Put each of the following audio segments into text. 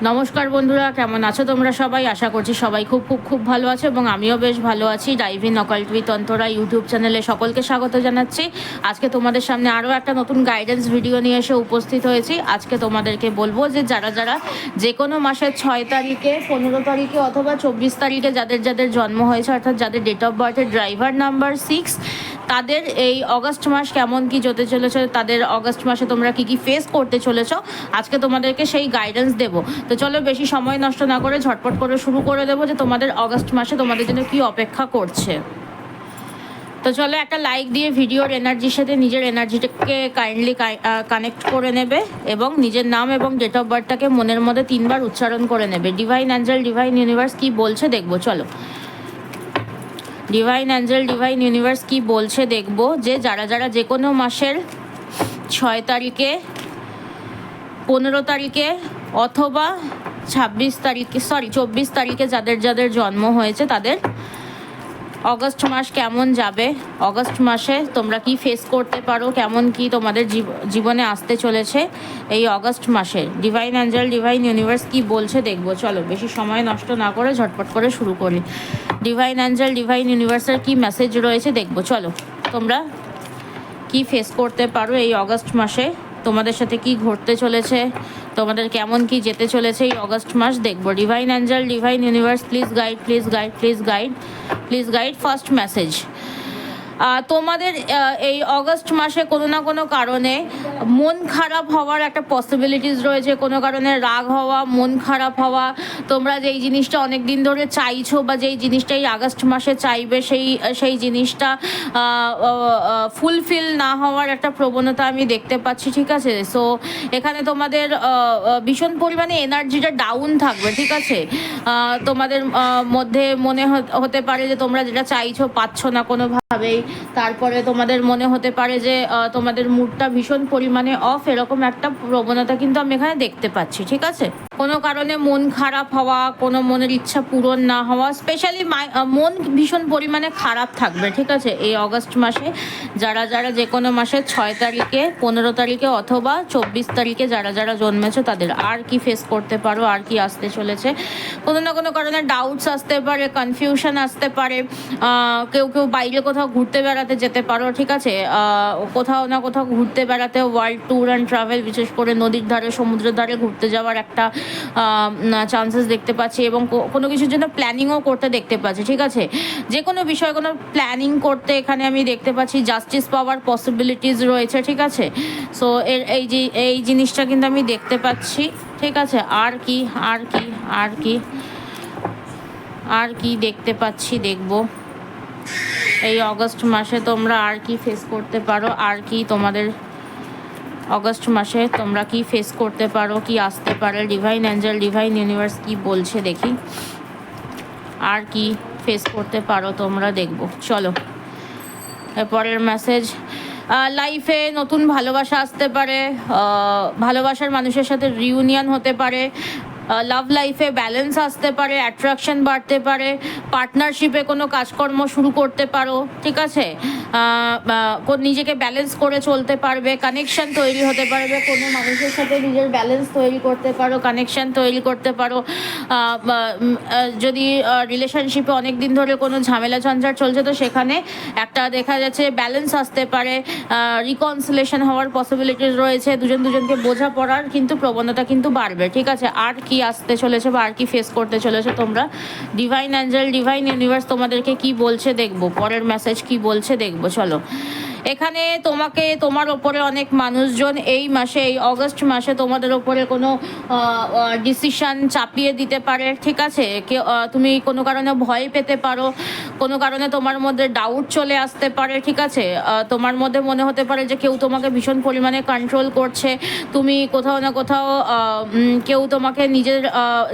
নমস্কার বন্ধুরা, কেমন আছো তোমরা সবাই? আশা করছি সবাই খুব খুব খুব ভালো আছো এবং আমিও বেশ ভালো আছি। Dive in occult with Antara YouTube চ্যানেলে সকলকে স্বাগত জানাচ্ছি। আজকে তোমাদের সামনে আরও একটা নতুন গাইডেন্স ভিডিও নিয়ে এসে উপস্থিত হয়েছি। আজকে তোমাদেরকে বলবো যে যারা যারা যে কোনো মাসের 6 তারিখে, 15 তারিখে অথবা 24 তারিখে যাদের যাদের জন্ম হয়েছে, অর্থাৎ যাদের ডেট অফ বার্থের ড্রাইভার নাম্বার 6, তাদের এই অগস্ট মাস কেমন কি যেতে চলেছে, তাদের অগস্ট মাসে তোমরা কি কি ফেস করতে চলেছ, আজকে তোমাদেরকে সেই গাইডেন্স দেবো। তো চলো বেশি সময় নষ্ট না করে ঝটপট করে শুরু করে দেবো যে তোমাদের অগস্ট মাসে তোমাদের জন্য কি অপেক্ষা করছে। তো চলো একটা লাইক দিয়ে ভিডিওর এনার্জির সাথে নিজের এনার্জিটাকে কাইন্ডলি কানেক্ট করে নেবে এবং নিজের নাম এবং ডেট অফ বার্থটাকে মনের মধ্যে 3বার উচ্চারণ করে নেবে। ডিভাইন অ্যাঞ্জেল, ডিভাইন ইউনিভার্স কি বলছে দেখবো। চলো, ডিভাইন অ্যাঞ্জেল, ডিভাইন ইউনিভার্স কি বলছে দেখবো যে যারা যারা যে কোনো মাসের 6 তারিখে, 15 তারিখে অথবা 24 তারিখে যাদের যাদের জন্ম হয়েছে তাদের অগস্ট মাস কেমন যাবে, অগস্ট মাসে তোমরা কি ফেস করতে পারো, কেমন কি তোমাদের জীবনে আসতে চলেছে এই অগস্ট মাসে। ডিভাইন অ্যাঞ্জেল, ডিভাইন ইউনিভার্স কি বলছে দেখবো। চলো বেশি সময় নষ্ট না করে ঝটপট করে শুরু করি। ডিভাইন অ্যাঞ্জেল, ডিভাইন ইউনিভার্সের কি মেসেজ রয়েছে দেখবো। চলো, তোমরা কি ফেস করতে পারো এই অগস্ট মাসে, তোমাদের সাথে কি ঘটতে চলেছে, তোমাদের কেমন কি যেতে চলেছে এই অগস্ট মাস দেখবো। Divine angel, divine universe please guide, please guide, please guide, please guide. First message, তোমাদের এই অগস্ট মাসে কোনো না কোনো কারণে মন খারাপ হওয়ার একটা পসিবিলিটিস রয়েছে, কোনো কারণে রাগ হওয়া, মন খারাপ হওয়া, তোমরা যেই জিনিসটা অনেক দিন ধরে চাইছো বা যেই জিনিসটা এই আগস্ট মাসে চাইবে সেই জিনিসটা ফুলফিল না হওয়ার একটা প্রবণতা আমি দেখতে পাচ্ছি, ঠিক আছে। সো এখানে তোমাদের ভীষণ পরিমাণে এনার্জিটা ডাউন থাকবে, ঠিক আছে। তোমাদের মধ্যে মনে হতে পারে যে তোমরা যেটা চাইছো পাচ্ছ না কোনোভাবেই, তারপরে তোমাদের মনে হতে পারে যে তোমাদের মুডটা ভীষণ পরিমাণে অফ, এরকম একটা প্রবণতা কিন্তু আমি এখানে দেখতে পাচ্ছি, ঠিক আছে। কোনো কারণে মন খারাপ হওয়া, কোনো মনের ইচ্ছা পূরণ না হওয়া, স্পেশালি মন ভীষণ পরিমাণে খারাপ থাকবে, ঠিক আছে, এই অগস্ট মাসে। যারা যারা যে কোনো মাসে 6 তারিখে, 15 তারিখে অথবা 24 তারিখে যারা যারা জন্মেছে তাদের আর কি ফেস করতে পারো, আর কি আসতে চলেছে। কোনো না কোনো কারণে ডাউটস আসতে পারে, কনফিউশন আসতে পারে, কেউ কেউ বাইরে কোথাও ঘুরতে বেড়াতে যেতে পারো, ঠিক আছে। কোথাও না কোথাও ঘুরতে বেড়াতে, ওয়ার্ল্ড ট্যুর অ্যান্ড ট্রাভেল, বিশেষ করে নদীর ধারে, সমুদ্রের ধারে ঘুরতে যাওয়ার একটা চান্সেস দেখতে পাচ্ছি এবং কোনো কিছুর জন্য প্ল্যানিংও করতে দেখতে পাচ্ছি, ঠিক আছে। যে কোনো বিষয়ে কোনো প্ল্যানিং করতে এখানে আমি দেখতে পাচ্ছি, জাস্টিস পাওয়ার পসিবিলিটিস রয়েছে, ঠিক আছে। সো এই জিনিসটা কিন্তু আমি দেখতে পাচ্ছি, ঠিক আছে। আর কি আর কি আর কি আর কি দেখতে পাচ্ছি দেখবো এই অগস্ট মাসে তোমরা আর কি ফেস করতে পারো, আর কি তোমাদের অগস্ট মাসে তোমরা কি ফেস করতে পারো, কি আসতে পারে। ডিভাইন অ্যাঞ্জেল, ডিভাইন ইউনিভার্স কি বলছে দেখি, আর কি ফেস করতে পারো তোমরা দেখবো। চলো এরপরের মেসেজ, লাইফে নতুন ভালোবাসা আসতে পারে, ভালোবাসার মানুষের সাথে রিউনিয়ন হতে পারে, লাভ লাইফে ব্যালেন্স আসতে পারে, অ্যাট্রাকশন বাড়তে পারে, পার্টনারশিপে কোনো কাজকর্ম শুরু করতে পারো, ঠিক আছে। নিজেকে ব্যালেন্স করে চলতে পারবে, কানেকশন তৈরি হতে পারবে, কোনো মানুষের সাথে নিজের ব্যালেন্স তৈরি করতে পারো, কানেকশন তৈরি করতে পারো। যদি রিলেশনশিপে অনেক দিন ধরে কোনো ঝামেলা ঝঞ্ঝাট চলছে তো সেখানে একটা দেখা যাচ্ছে ব্যালেন্স আসতে পারে, রিকনসিলেশন হওয়ার পসিবিলিটিস রয়েছে, দুজনকে বোঝাপড়ার কিন্তু প্রবণতা কিন্তু বাড়বে, ঠিক আছে। আর কি আসতে চলেছে বা আর কি ফেস করতে চলেছে তোমরা। ডিভাইন অ্যাঞ্জেল, ডিভাইন ইউনিভার্স তোমাদেরকে কি বলছে দেখবো, পরের মেসেজ কি বলছে দেখবো। চলো, এখানে তোমার ওপরে অনেক মানুষজন এই মাসে, এই অগস্ট মাসে তোমাদের ওপরে কোনো ডিসিশন চাপিয়ে দিতে পারে, ঠিক আছে। তুমি কোনো কারণে ভয় পেতে পারো, কোনো কারণে তোমার মধ্যে ডাউট চলে আসতে পারে, ঠিক আছে। তোমার মধ্যে মনে হতে পারে যে কেউ তোমাকে ভীষণ পরিমাণে কন্ট্রোল করছে, তুমি কোথাও না কোথাও কেউ তোমাকে নিজের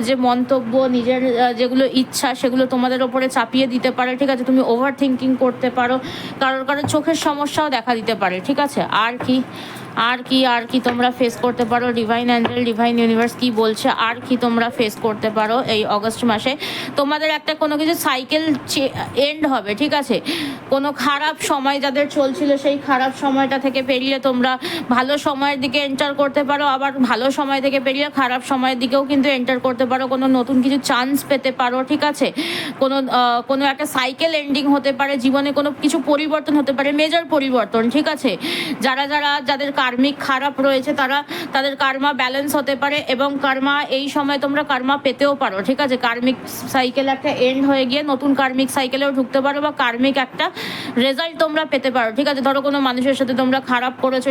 যে মন্তব্য, নিজের যেগুলো ইচ্ছা সেগুলো তোমাদের ওপরে চাপিয়ে দিতে পারে, ঠিক আছে। তুমি ওভার থিঙ্কিং করতে পারো, কারোর চোখের সমস্যাও দেখা দিতে পারে, ঠিক আছে। আর কি আর কি তোমরা ফেস করতে পারো, ডিভাইন অ্যাঞ্জেল ডিভাইন ইউনিভার্স কি বলছে, আর কি তোমরা ফেস করতে পারো এই অগস্ট মাসে। তোমাদের একটা কোনো কিছু সাইকেল এন্ড হবে, ঠিক আছে? কোনো খারাপ সময় যাদের চলছিল সেই খারাপ সময়টা থেকে পেরিয়ে তোমরা ভালো সময়ের দিকে এন্টার করতে পারো, আবার ভালো সময় থেকে পেরিয়ে খারাপ সময়ের দিকেও কিন্তু এন্টার করতে পারো, কোনো নতুন কিছু চান্স পেতে পারো, ঠিক আছে? কোনো একটা সাইকেল এন্ডিং হতে পারে, জীবনে কোনো কিছু পরিবর্তন হতে পারে, মেজর পরিবর্তন, ঠিক আছে? যাদের কার্মিক খারাপ রয়েছে তাদের কার্মা ব্যালেন্স হতে পারে, এবং কার্মা এই সময় তোমরা কার্মা পেতেও পারো, ঠিক আছে? কার্মিক সাইকেল একটা এন্ড হয়ে গিয়ে নতুন কার্মিক সাইকেলেও ঢুকতে পারো, বা কার্মিক একটা রেজাল্ট তোমরা পেতে পারো, ঠিক আছে? ধরো কোনো মানুষের সাথে তোমরা খারাপ করেছো,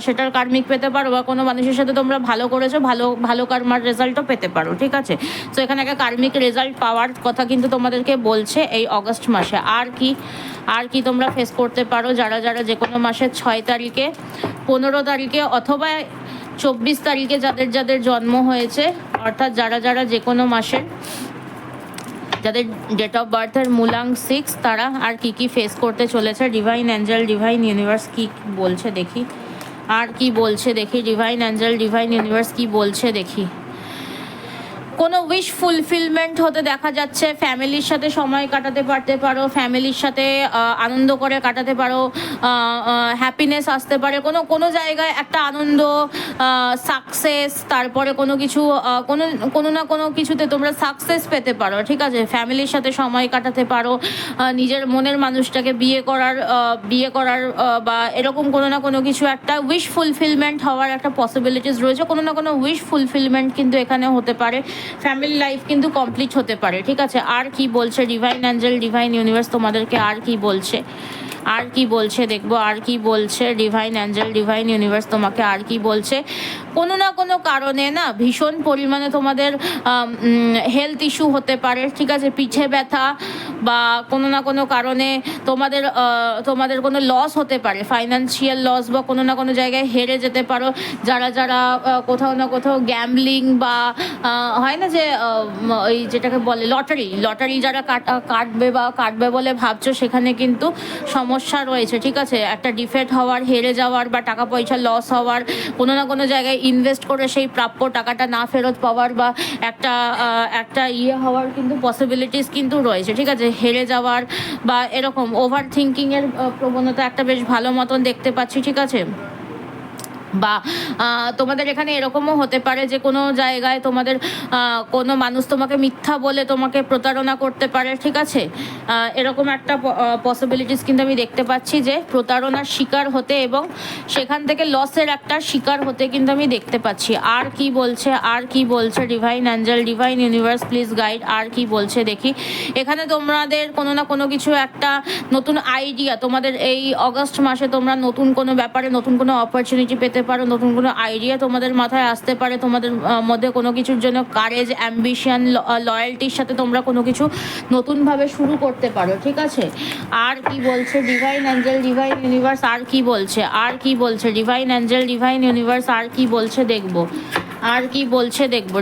সেটার কার্মিক পেতে পারো, বা কোনো মানুষের সাথে তোমরা ভালো করেছো, ভালো কার্মার রেজাল্টও পেতে পারো, ঠিক আছে? তো এখানে একটা কার্মিক রেজাল্ট পাওয়ার কথা কিন্তু তোমাদেরকে বলছে এই অগস্ট মাসে। আর কি তোমরা ফেস করতে পারো যারা যে কোনো মাসের 6 তারিখে, 15 তারিখে অথবা 24 তারিখে যাদের জন্ম হয়েছে, অর্থাৎ যারা যে কোনো মাসের যাদের ডেট অফ বার্থের মূলাঙ্ক 6, তারা আর কি ফেস করতে চলেছে। ডিভাইন অ্যাঞ্জেল ডিভাইন ইউনিভার্স কি বলছে দেখি, আর কি বলছে দেখি, ডিভাইন অ্যাঞ্জেল ডিভাইন ইউনিভার্স কি বলছে দেখি। কোনো উইশ ফুলফিলমেন্ট হতে দেখা যাচ্ছে, ফ্যামিলির সাথে সময় কাটাতে পারো, ফ্যামিলির সাথে আনন্দ করে কাটাতে পারো, হ্যাপিনেস আসতে পারে, কোনো জায়গায় একটা আনন্দ, সাকসেস, তারপরে কোনো কিছু কোনো না কোনো কিছুতে তোমরা সাকসেস পেতে পারো, ঠিক আছে? ফ্যামিলির সাথে সময় কাটাতে পারো, নিজের মনের মানুষটাকে বিয়ে করার বা এরকম কোনো না কোনো কিছু একটা উইশ ফুলফিলমেন্ট হওয়ার একটা পসিবিলিটিস রয়েছে। কোনো না কোনো উইশ ফুলফিলমেন্ট কিন্তু এখানে হতে পারে, ফ্যামিলি লাইফ কিন্তু কমপ্লিট হতে পারে, ঠিক আছে? আর কি বলছে ডিভাইন অ্যাঞ্জেল ডিভাইন ইউনিভার্স তোমাদেরকে, আর কি বলছে দেখবো। আর কি বলছে ডিভাইন অ্যাঞ্জেল ডিভাইন ইউনিভার্স তোমাকে, আর কি বলছে। কোনো না কোনো কারণে না ভীষণ পরিমাণে তোমাদের হেলথ ইস্যু হতে পারে, ঠিক আছে? পিঠে ব্যথা, বা কোনো না কোনো কারণে তোমাদের কোনো লস হতে পারে, ফাইন্যান্সিয়াল লস, বা কোনো না কোনো জায়গায় হেরে যেতে পারো। যারা কোথাও না কোথাও গ্যাম্বলিং, বা হয় না যে ওই যেটাকে বলে লটারি যারা কাটবে বলে ভাবছো, সেখানে কিন্তু সমস্যা রয়েছে, ঠিক আছে? একটা ডিফেক্ট হওয়ার, হেরে যাওয়ার, বা টাকা পয়সা লস হওয়ার, কোনো না কোনো জায়গায় ইনভেস্ট করে সেই প্রাপ্য টাকাটা না ফেরত পাওয়ার, বা একটা হওয়ার কিন্তু পসিবিলিটিস কিন্তু রয়েছে, ঠিক আছে? হেরে যাওয়ার বা এরকম ওভার থিঙ্কিংয়ের প্রবণতা একটা বেশ ভালো মতন দেখতে পাচ্ছি, ঠিক আছে? বা তোমাদের এখানে এরকমও হতে পারে যে কোনো জায়গায় তোমাদের কোনো মানুষ তোমাকে মিথ্যা বলে তোমাকে প্রতারণা করতে পারে, ঠিক আছে? এরকম একটা পসিবিলিটিস কিন্তু আমি দেখতে পাচ্ছি, যে প্রতারণার শিকার হতে এবং সেখান থেকে লসের একটা শিকার হতে কিন্তু আমি দেখতে পাচ্ছি। আর কি বলছে divine angel divine universe please guide, আর কি বলছে দেখি। এখানে তোমাদের কোনো না কোনো কিছু একটা নতুন আইডিয়া, তোমাদের এই অগস্ট মাসে তোমরা নতুন কোনো ব্যাপারে নতুন কোনো অপরচুনিটি পেতে পারো, নতুন কোনো আইডিয়া তোমাদের মাথায় আসতে পারে, তোমাদের মধ্যে কোনো কিছুর জন্য কারেজ, অ্যাম্বিশন, লয়্যালটির সাথে তোমরা কোনো কিছু নতুনভাবে শুরু করতে পারো, ঠিক আছে? আর কি বলছে ডিভাইন অ্যাঞ্জেল ডিভাইন ইউনিভার্স, আর কি বলছে ডিভাইন অ্যাঞ্জেল ডিভাইন ইউনিভার্স, আর কি বলছে দেখবো।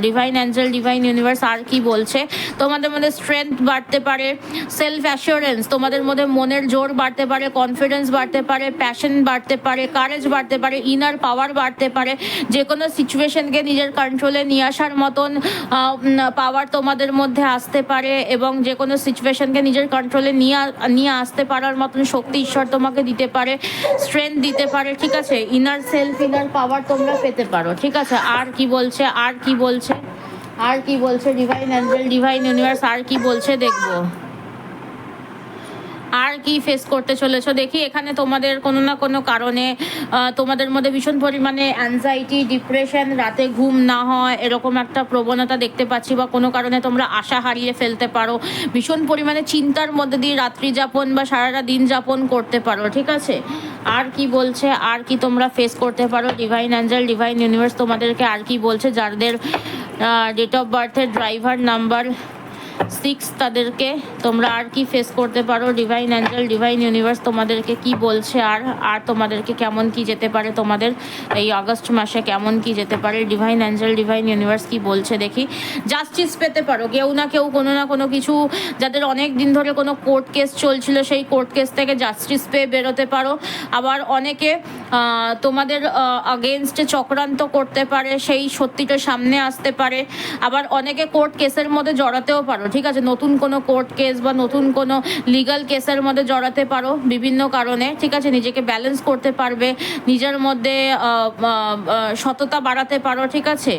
ডিভাইন অ্যাঞ্জেল ডিভাইন ইউনিভার্স আর কি বলছে। তোমাদের মধ্যে স্ট্রেংথ বাড়তে পারে, সেলফ অ্যাসিওরেন্স, তোমাদের মধ্যে মনের জোর বাড়তে পারে, কনফিডেন্স বাড়তে পারে, প্যাশন বাড়তে পারে, কারেজ বাড়তে পারে, ইনার পাওয়ার বাড়তে পারে। যে কোনো সিচুয়েশনকে নিজের কন্ট্রোলে নিয়ে আসার মতন পাওয়ার তোমাদের মধ্যে আসতে পারে, এবং যে কোনো সিচুয়েশনকে নিজের কন্ট্রোলে নিয়ে আসতে পারার মতন শক্তি ঈশ্বর তোমাকে দিতে পারে, স্ট্রেংথ দিতে পারে, ঠিক আছে? ইনার পাওয়ার তোমরা পেতে পারো, ঠিক আছে? আর কি বলছে ডিভাইন অ্যাঞ্জেল ডিভাইন ইউনিভার্স, আর কি বলছে দেখবো। আর কি ফেস করতে চলেছো দেখি। এখানে তোমাদের কোনো না কোনো কারণে তোমাদের মধ্যে ভীষণ পরিমাণে অ্যাংজাইটি, ডিপ্রেশন, রাতে ঘুম না হয় এরকম একটা প্রবণতা দেখতে পাচ্ছি, বা কোনো কারণে তোমরা আশা হারিয়ে ফেলতে পারো, ভীষণ পরিমাণে চিন্তার মধ্যে দিয়ে রাত্রি যাপন বা সারাটা দিন যাপন করতে পারো, ঠিক আছে? আর কি বলছে, আর কি তোমরা ফেস করতে পারো ডিভাইন অ্যাঞ্জেল ডিভাইন ইউনিভার্স তোমাদেরকে আর কি বলছে, যাদের ডেট অফ বার্থের ড্রাইভার নাম্বার 6, 6 তাদেরকে তোমরা আর কি ফেস করতে পারো, ডিভাইন অ্যাঞ্জেল ডিভাইন ইউনিভার্স তোমাদেরকে কি বলছে, আর তোমাদেরকে কেমন কি যেতে পারে, তোমাদের এই আগস্ট মাসে কেমন কি যেতে পারে, ডিভাইন অ্যাঞ্জেল ডিভাইন ইউনিভার্স কি বলছে দেখি। জাস্টিস পেতে পারো কেউ না কেউ, কোনো না কোনো কিছু, যাদের অনেক দিন ধরে কোনো কোর্ট কেস চলছিল সেই কোর্ট কেস থেকে জাস্টিস পেয়ে বেরোতে পারো। আবার অনেকে তোমাদের আগেনস্টে চক্রান্ত করতে পারে, সেই সত্যিটা সামনে আসতে পারে। আবার অনেকে কোর্ট কেসের মধ্যে জড়াতেও পারো, ঠিক আছে, নতুন কোনো কোর্ট কেস বা নতুন কোনো লিগাল কেসের মধ্যে জড়াতে পারো বিভিন্ন কারণে, ঠিক আছে, নিজেকে ব্যালেন্স করতে পারবে, নিজের মধ্যে সততা বাড়াতে পারো, ঠিক আছে।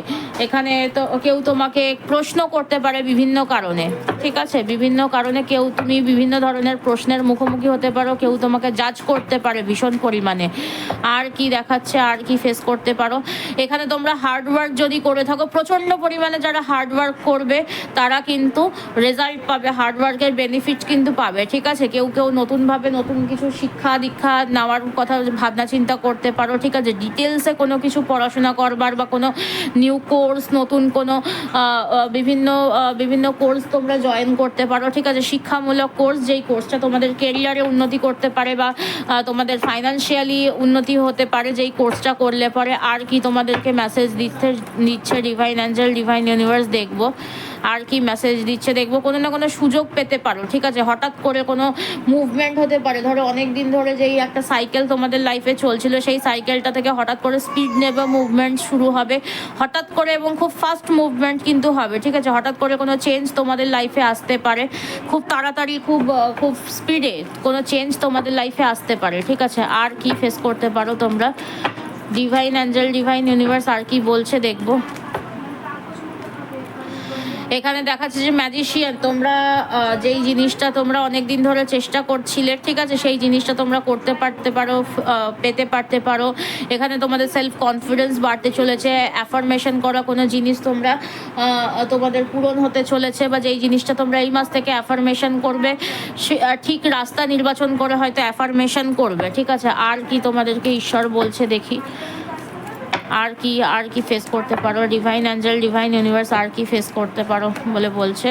এখানে তো কেউ তোমাকে প্রশ্ন করতে পারে বিভিন্ন কারণে, ঠিক আছে, বিভিন্ন কারণে তুমি বিভিন্ন ধরনের প্রশ্নের মুখোমুখি হতে পারো, কেউ তোমাকে জাজ করতে পারে ভীষণ পরিমাণে। আর কি দেখাচ্ছে, আর কি ফেস করতে পারো, এখানে তোমরা হার্ডওয়ার্ক যদি করে থাকো, প্রচণ্ড পরিমাণে যারা হার্ডওয়ার্ক করবে তারা কিন্তু রেজাল্ট পাবে, হার্ডওয়ার্কের বেনিফিট কিন্তু পাবে, ঠিক আছে। কেউ নতুনভাবে নতুন কিছু শিক্ষা দীক্ষা নেওয়ার কথা ভাবনা চিন্তা করতে পারো, ঠিক আছে, ডিটেলসে কোনো কিছু পড়াশোনা করবার বা কোনো নিউ কোর্স, নতুন কোনো বিভিন্ন কোর্স তোমরা জয়েন করতে পারো, ঠিক আছে, শিক্ষামূলক কোর্স, যেই কোর্সটা তোমাদের কেরিয়ারে উন্নতি করতে পারে বা তোমাদের ফাইন্যান্সিয়ালি উন্নতি হতে পারে যেই কোর্সটা করলে পরে। আর কি তোমাদেরকে মেসেজ দিচ্ছে ডিভাইন অ্যাঞ্জেল ডিভাইন ইউনিভার্স দেখবো, আর কি মেসেজ দিচ্ছে দেখবো। কোনো না কোনো সুযোগ পেতে পারো, ঠিক আছে, হঠাৎ করে কোনো মুভমেন্ট হতে পারে, ধরো অনেক দিন ধরে যেই একটা সাইকেল তোমাদের লাইফে চলছিল সেই সাইকেলটা থেকে হঠাৎ করে স্পিড নেবে, মুভমেন্ট শুরু হবে হঠাৎ করে এবং খুব ফাস্ট মুভমেন্ট কিন্তু হবে, ঠিক আছে। হঠাৎ করে কোনো চেঞ্জ তোমাদের লাইফে আসতে পারে, খুব তাড়াতাড়ি খুব স্পিডে কোনো চেঞ্জ তোমাদের লাইফে আসতে পারে, ঠিক আছে। আর কি ফেস করতে পারো তোমরা, ডিভাইন অ্যাঞ্জেল ডিভাইন ইউনিভার্স আর কি বলছে দেখবো। এখানে দেখাচ্ছে যে ম্যাজিশিয়ান, তোমরা যেই জিনিসটা তোমরা অনেক দিন ধরে চেষ্টা করছিলে, ঠিক আছে, সেই জিনিসটা তোমরা করতে পারতে পারো, পেতে পারতে পারো। এখানে তোমাদের সেলফ কনফিডেন্স বাড়তে চলেছে, অ্যাফার্মেশন করা কোনো জিনিস তোমরা তোমাদের পূরণ হতে চলেছে, বা যেই জিনিসটা তোমরা এই মাস থেকে অ্যাফার্মেশন করবে ঠিক রাস্তা নির্বাচন করে হয়তো অ্যাফার্মেশন করবে, ঠিক আছে। আর কি তোমাদেরকে ঈশ্বর বলছে দেখি, আর কি ফেস করতে পারো, ডিভাইন অ্যাঞ্জেল ডিভাইন ইউনিভার্স আর কি ফেস করতে পারো বলে বলছে।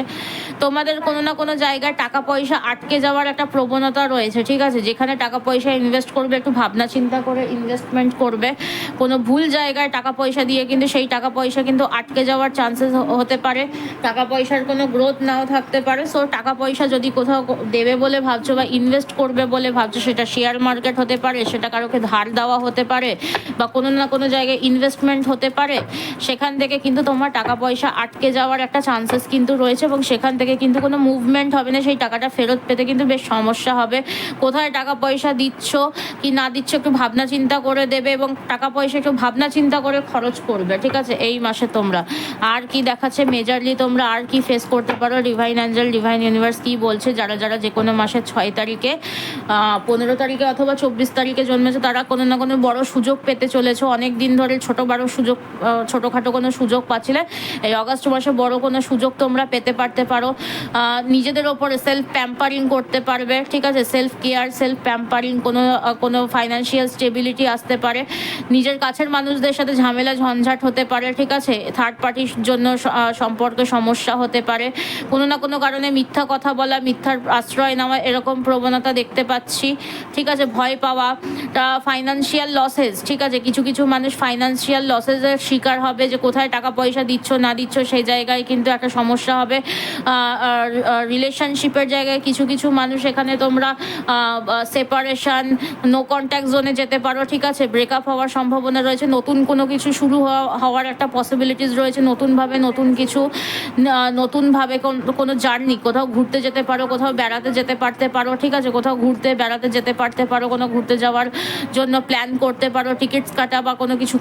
তোমাদের কোনো না কোনো জায়গায় টাকা পয়সা আটকে যাওয়ার একটা প্রবণতা রয়েছে, ঠিক আছে, যেখানে টাকা পয়সা ইনভেস্ট করবে একটু ভাবনা চিন্তা করে ইনভেস্টমেন্ট করবে, কোনো ভুল জায়গায় টাকা পয়সা দিয়ে কিন্তু সেই টাকা পয়সা কিন্তু আটকে যাওয়ার চান্সেস হতে পারে, টাকা পয়সার কোনো গ্রোথ নাও থাকতে পারে। সো টাকা পয়সা যদি কোথাও দেবে বলে ভাবছো বা ইনভেস্ট করবে বলে ভাবছো, সেটা শেয়ার মার্কেট হতে পারে, সেটা কারোকে ধার দেওয়া হতে পারে, বা কোনো না কোনো জায়গায় ইনভেস্টমেন্ট হতে পারে, সেখান থেকে কিন্তু তোমার টাকা পয়সা আটকে যাওয়ার একটা চান্সেস কিন্তু রয়েছে, এবং সেখান থেকে কিন্তু কোনো মুভমেন্ট হবে না, সেই টাকাটা ফেরত পেতে কিন্তু বেশ সমস্যা হবে। কোথায় টাকা পয়সা দিচ্ছ কি না দিচ্ছ একটু ভাবনা চিন্তা করে দেবে, এবং টাকা পয়সা একটু ভাবনা চিন্তা করে খরচ করবে, ঠিক আছে, এই মাসে তোমরা। আর কি দেখাচ্ছে মেজরলি তোমরা আর কি ফেস করতে পারো, ডিভাইন অ্যাঞ্জেল ডিভাইন ইউনিভার্স কি বলছে, যারা যে কোনো মাসের 6 তারিখে 15 তারিখে অথবা 24 তারিখে জন্মেছে তারা কোনো না কোনো বড় সুযোগ পেতে চলেছে। অনেক দিন ধরে ছোটোখাটো কোনো সুযোগ পাচ্ছিলে, এই অগাস্ট মাসে বড় কোনো সুযোগ তোমরা পেতে পারো। নিজেদের ওপরে সেলফ প্যাম্পারিং করতে পারবে, ঠিক আছে, সেলফ কেয়ার সেলফ প্যাম্পারিং, কোনো ফাইন্যান্সিয়াল স্টেবিলিটি আসতে পারে, নিজের কাছের মানুষদের সাথে ঝামেলা ঝঞ্ঝাট হতে পারে, ঠিক আছে, থার্ড পার্টির জন্য সম্পর্কে সমস্যা হতে পারে, কোনো না কোনো কারণে মিথ্যা কথা বলা, মিথ্যার আশ্রয় নেওয়া, এরকম প্রবণতা দেখতে পাচ্ছি, ঠিক আছে, ভয় পাওয়া, ফাইন্যান্সিয়াল লসেস, ঠিক আছে, কিছু মানুষ ফাইন্যান্সিয়াল লসেসের শিকার হবে, যে কোথায় টাকা পয়সা দিচ্ছ না দিচ্ছ সেই জায়গায় কিন্তু একটা সমস্যা হবে। রিলেশনশিপের জায়গায় কিছু মানুষ এখানে তোমরা সেপারেশন, নো কন্ট্যাক্ট জোনে যেতে পারো, ঠিক আছে, ব্রেকআপ হওয়ার সম্ভাবনা রয়েছে, নতুন কোনো কিছু শুরু হওয়ার একটা পসিবিলিটিস রয়েছে, নতুনভাবে কোনো জার্নি, কোথাও ঘুরতে যেতে পারো, কোথাও বেড়াতে যেতে পারো, ঠিক আছে, কোথাও বেড়াতে যেতে পারো, কোনো ঘুরতে যাওয়ার জন্য প্ল্যান করতে পারো, টিকিটস কাটা বা কোনো কিছু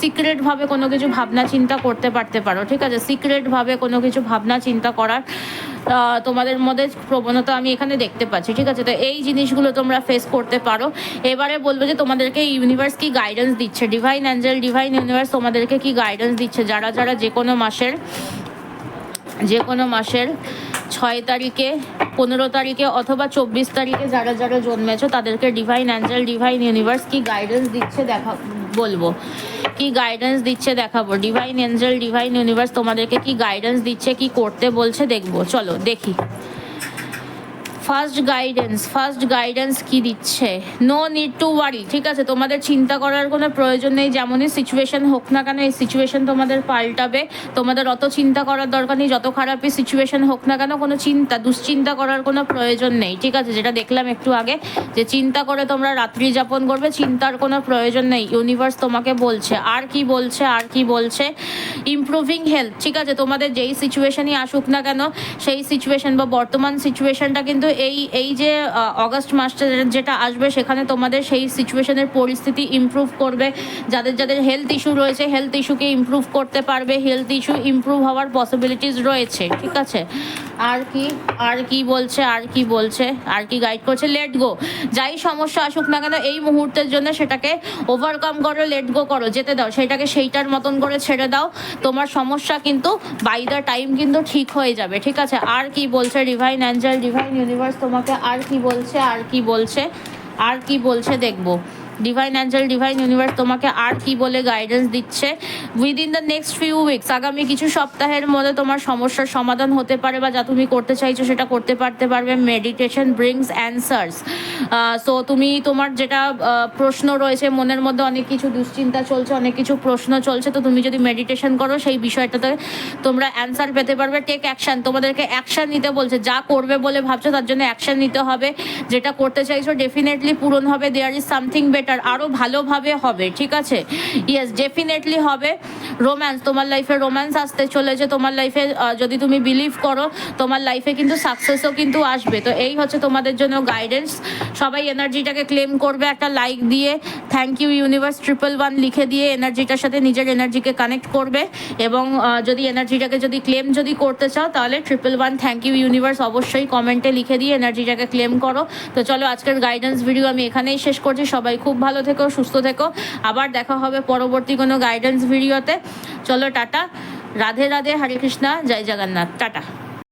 সিক্রেটভাবে কোনো কিছু ভাবনা চিন্তা করতে পারো, ঠিক আছে, সিক্রেটভাবে কোনো কিছু ভাবনা চিন্তা করার তোমাদের মধ্যে প্রবণতা আমি এখানে দেখতে পাচ্ছি, ঠিক আছে। তো এই জিনিসগুলো তোমরা ফেস করতে পারো। এবারে বলবো যে তোমাদেরকে ইউনিভার্স কি গাইডেন্স দিচ্ছে, ডিভাইন অ্যাঞ্জেল ডিভাইন ইউনিভার্স তোমাদেরকে কি গাইডেন্স দিচ্ছে, যারা যে কোনো মাসের 6 তারিখে 15 তারিখে অথবা 24 তারিখে যারা যারা জন্মেছো তাদেরকে ডিভাইন অ্যাঞ্জেল ডিভাইন ইউনিভার্স কি গাইডেন্স দিচ্ছে বলবো, কি গাইডেন্স দিচ্ছে দেখাবো। ডিভাইন এঞ্জেল ডিভাইন ইউনিভার্স তোমাদেরকে কি গাইডেন্স দিচ্ছে, কি করতে বলছে দেখবো, চলো দেখি। ফার্স্ট গাইডেন্স কি দিচ্ছে, নো নিড টু ওয়ারি, ঠিক আছে, তোমাদের চিন্তা করার কোনো প্রয়োজন নেই। যেমনই সিচুয়েশন হোক না কেন এই সিচুয়েশন তোমাদের পাল্টাবে, তোমাদের অত চিন্তা করার দরকার নেই। যত খারাপই সিচুয়েশন হোক না কেন কোনো দুশ্চিন্তা করার কোনো প্রয়োজন নেই, ঠিক আছে। যেটা দেখলাম একটু আগে যে চিন্তা করে তোমরা রাত্রি যাপন করবে, চিন্তার কোনো প্রয়োজন নেই। ইউনিভার্স তোমাকে বলছে, আর কি বলছে ইমপ্রুভিং হেলথ, ঠিক আছে। তোমাদের যেই সিচুয়েশনই আসুক না কেন সেই সিচুয়েশন বা বর্তমান সিচুয়েশনটা কিন্তু এই যে অগাস্ট মাসটা যেটা আসবে সেখানে তোমাদের সেই সিচুয়েশনের পরিস্থিতি ইমপ্রুভ করবে। যাদের যাদের হেলথ ইস্যু রয়েছে হেলথ ইস্যুকে ইমপ্রুভ করতে পারবে, হেলথ ইস্যু ইমপ্রুভ হওয়ার পসিবিলিটিস রয়েছে, ঠিক আছে। আর কি বলছে আর কি গাইড করছে, লেট গো। যাই সমস্যা আসুক না কেন এই মুহূর্তের জন্য সেটাকে ওভারকাম করো, লেট গো করো, যেতে দাও, সেটাকে সেইটার মতন করে ছেড়ে দাও। তোমার সমস্যা কিন্তু বাই দ্য টাইম কিন্তু ঠিক হয়ে যাবে, ঠিক আছে। আর কি বলছে ডিভাইন অ্যাঞ্জেল ডিভাইন ইউনিভার্স তোমাকে, আর কি বলছে দেখবো। ডিভাইন অ্যাঞ্জেল ডিভাইন ইউনিভার্স তোমাকে আর কি বলে গাইডেন্স দিচ্ছে। Within the next few weeks, আগামী কিছু সপ্তাহের মধ্যে তোমার সমস্যার সমাধান হতে পারে বা যা তুমি করতে চাইছো সেটা করতে পারবে। Meditation brings answers. সো তুমি তোমার যেটা প্রশ্ন রয়েছে মনের মধ্যে, অনেক কিছু দুশ্চিন্তা চলছে, অনেক কিছু প্রশ্ন চলছে, তো তুমি যদি মেডিটেশন করো সেই বিষয়টাতে তোমরা অ্যান্সার পেতে পারবে। টেক অ্যাকশন, তোমাদেরকে অ্যাকশন নিতে বলছে। যা করবে বলে ভাবছো তার জন্য অ্যাকশন নিতে হবে। যেটা করতে চাইছো ডেফিনেটলি পূরণ হবে। দেয়ার ইজ সামথিং বেটার, আরো ভালোভাবে হবে, ঠিক আছে। ইয়েস, ডেফিনেটলি হবে। রোম্যান্স, তোমার লাইফে রোম্যান্স আসতে চলেছে। তোমার লাইফে যদি তুমি বিলিভ করো তোমার লাইফে কিন্তু সাকসেসও কিন্তু আসবে। তো এই হচ্ছে তোমাদের জন্য গাইডেন্স। সবাই এনার্জিটাকে ক্লেম করবে একটা লাইক দিয়ে, থ্যাংক ইউ ইউনিভার্স 111 লিখে দিয়ে এনার্জিটার সাথে নিজের এনার্জিকে কানেক্ট করবে। এবং যদি এনার্জিটাকে ক্লেম করতে চাও তাহলে 111 থ্যাংক ইউ ইউনিভার্স অবশ্যই কমেন্টে লিখে দিয়ে এনার্জিটাকে ক্লেম করো। তো চলো আজকের গাইডেন্স ভিডিও আমি এখানেই শেষ করছি। সবাই খুব ভালো থেকো, সুস্থ থেকো, আবার দেখা হবে পরবর্তী কোনো গাইডেন্স ভিডিওতে। চলো টাটা, রাধে রাধে, হরে কৃষ্ণা, জয় জগন্নাথ, টাটা।